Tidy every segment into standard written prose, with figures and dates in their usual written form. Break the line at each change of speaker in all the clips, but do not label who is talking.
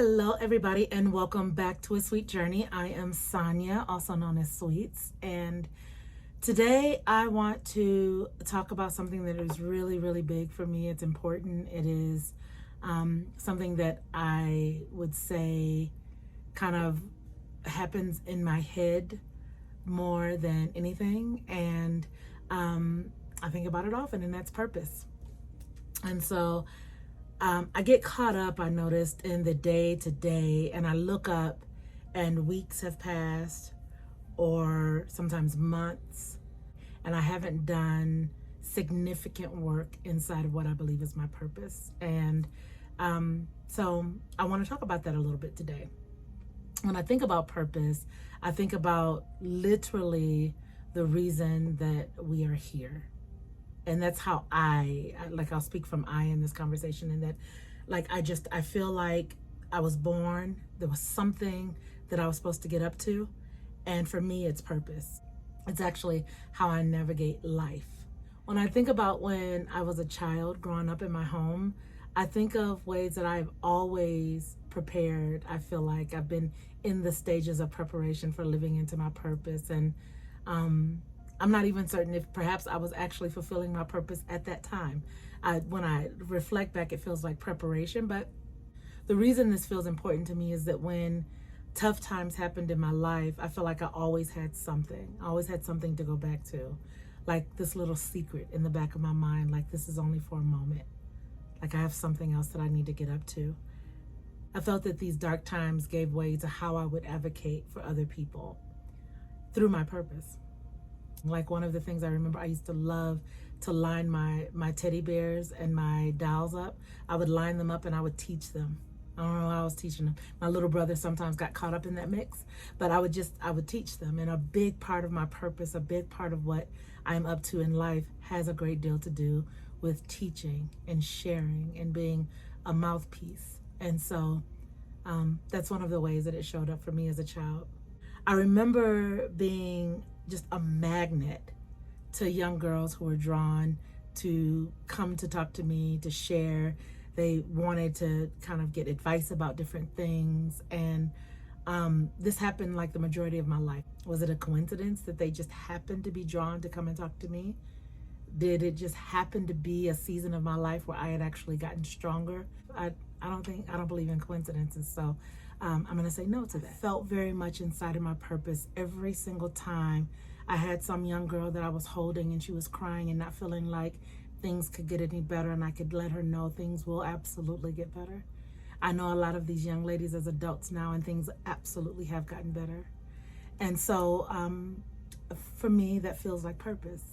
Hello, everybody, and welcome back to A Sweet Journey. I am Sonia, also known as Sweets, and today I want to talk about something that is really, really big for me. It's important. It is something that I would say kind of happens in my head more than anything, and I think about it often, and that's purpose. And so I get caught up, I noticed, in the day to day, and I look up and weeks have passed or sometimes months, and I haven't done significant work inside of what I believe is my purpose. And so I want to talk about that a little bit today. When I think about purpose, I think about literally the reason that we are here. And that's how I'll speak from I in this conversation, and that I feel like I was born, there was something that I was supposed to get up to. And for me, it's purpose. It's actually how I navigate life. When I think about when I was a child growing up in my home, I think of ways that I've always prepared. I feel like I've been in the stages of preparation for living into my purpose. And I'm not even certain if perhaps I was actually fulfilling my purpose at that time. When I reflect back, it feels like preparation. But the reason this feels important to me is that when tough times happened in my life, I feel like I always had something. I always had something to go back to. Like this little secret in the back of my mind, like this is only for a moment. Like I have something else that I need to get up to. I felt that these dark times gave way to how I would advocate for other people through my purpose. Like one of the things I remember, I used to love to line my teddy bears and my dolls up. I would line them up and I would teach them. I don't know how I was teaching them. My little brother sometimes got caught up in that mix, but I would teach them. And a big part of my purpose, a big part of what I'm up to in life has a great deal to do with teaching and sharing and being a mouthpiece. And so that's one of the ways that it showed up for me as a child. I remember being just a magnet to young girls who were drawn to come to talk to me, to share. They wanted to kind of get advice about different things. And this happened like the majority of my life. Was it a coincidence that they just happened to be drawn to come and talk to me? Did it just happen to be a season of my life where I had actually gotten stronger? I don't believe in coincidences. So I'm going to say no to that. I felt very much inside of my purpose every single time I had some young girl that I was holding and she was crying and not feeling like things could get any better, and I could let her know things will absolutely get better. I know a lot of these young ladies as adults now, and things absolutely have gotten better. And so for me, that feels like purpose.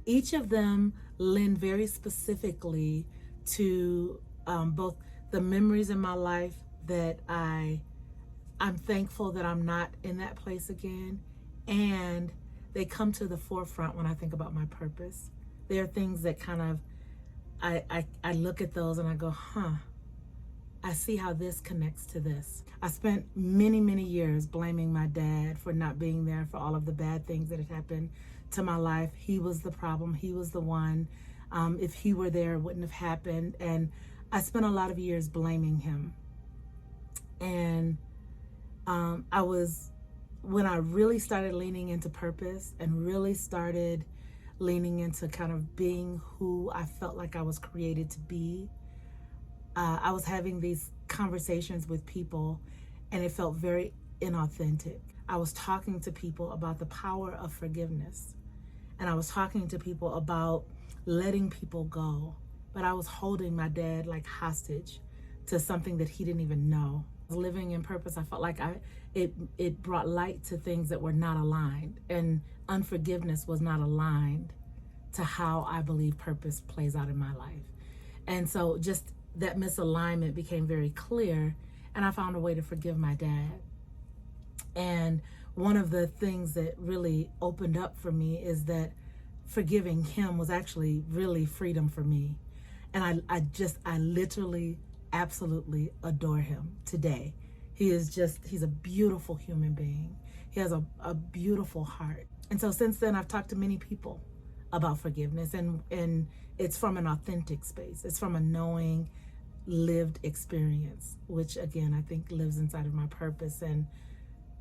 Each of them lend very specifically to both the memories in my life that I'm thankful that I'm not in that place again, and they come to the forefront when I think about my purpose. There are things that kind of, I look at those and I go, I see how this connects to this. I spent many, many years blaming my dad for not being there for all of the bad things that had happened to my life. He was the problem. He was the one. If he were there, it wouldn't have happened. And I spent a lot of years blaming him. And when I really started leaning into purpose and really started leaning into kind of being who I felt like I was created to be, I was having these conversations with people and it felt very inauthentic. I was talking to people about the power of forgiveness, and I was talking to people about letting people go, but I was holding my dad like hostage to something that he didn't even know. Living in purpose, I felt like it brought light to things that were not aligned, and unforgiveness was not aligned to how I believe purpose plays out in my life. And so just that misalignment became very clear, and I found a way to forgive my dad. And one of the things that really opened up for me is that forgiving him was actually really freedom for me. And I literally absolutely adore him today. He's a beautiful human being. He has a beautiful heart. And so since then, I've talked to many people about forgiveness, and it's from an authentic space. It's from a knowing lived experience, which again I think lives inside of my purpose, and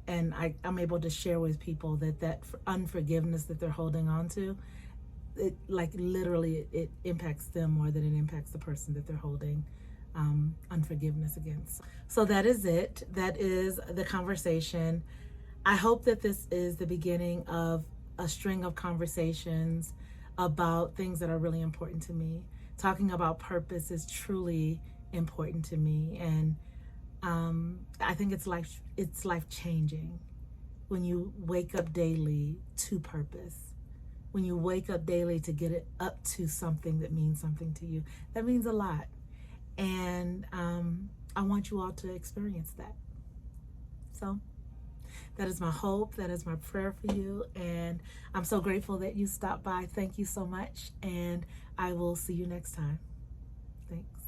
I'm able to share with people that unforgiveness that they're holding on to, it like literally it impacts them more than it impacts the person that they're holding unforgiveness against. So that is it. That is the conversation. I hope that this is the beginning of a string of conversations about things that are really important to me. Talking about purpose is truly important to me, and I think it's life changing when you wake up daily to purpose. When you wake up daily to get it up to something that means something to you, that means a lot. And I want you all to experience that. So that is my hope. That is my prayer for you. And I'm so grateful that you stopped by. Thank you so much. And I will see you next time. Thanks.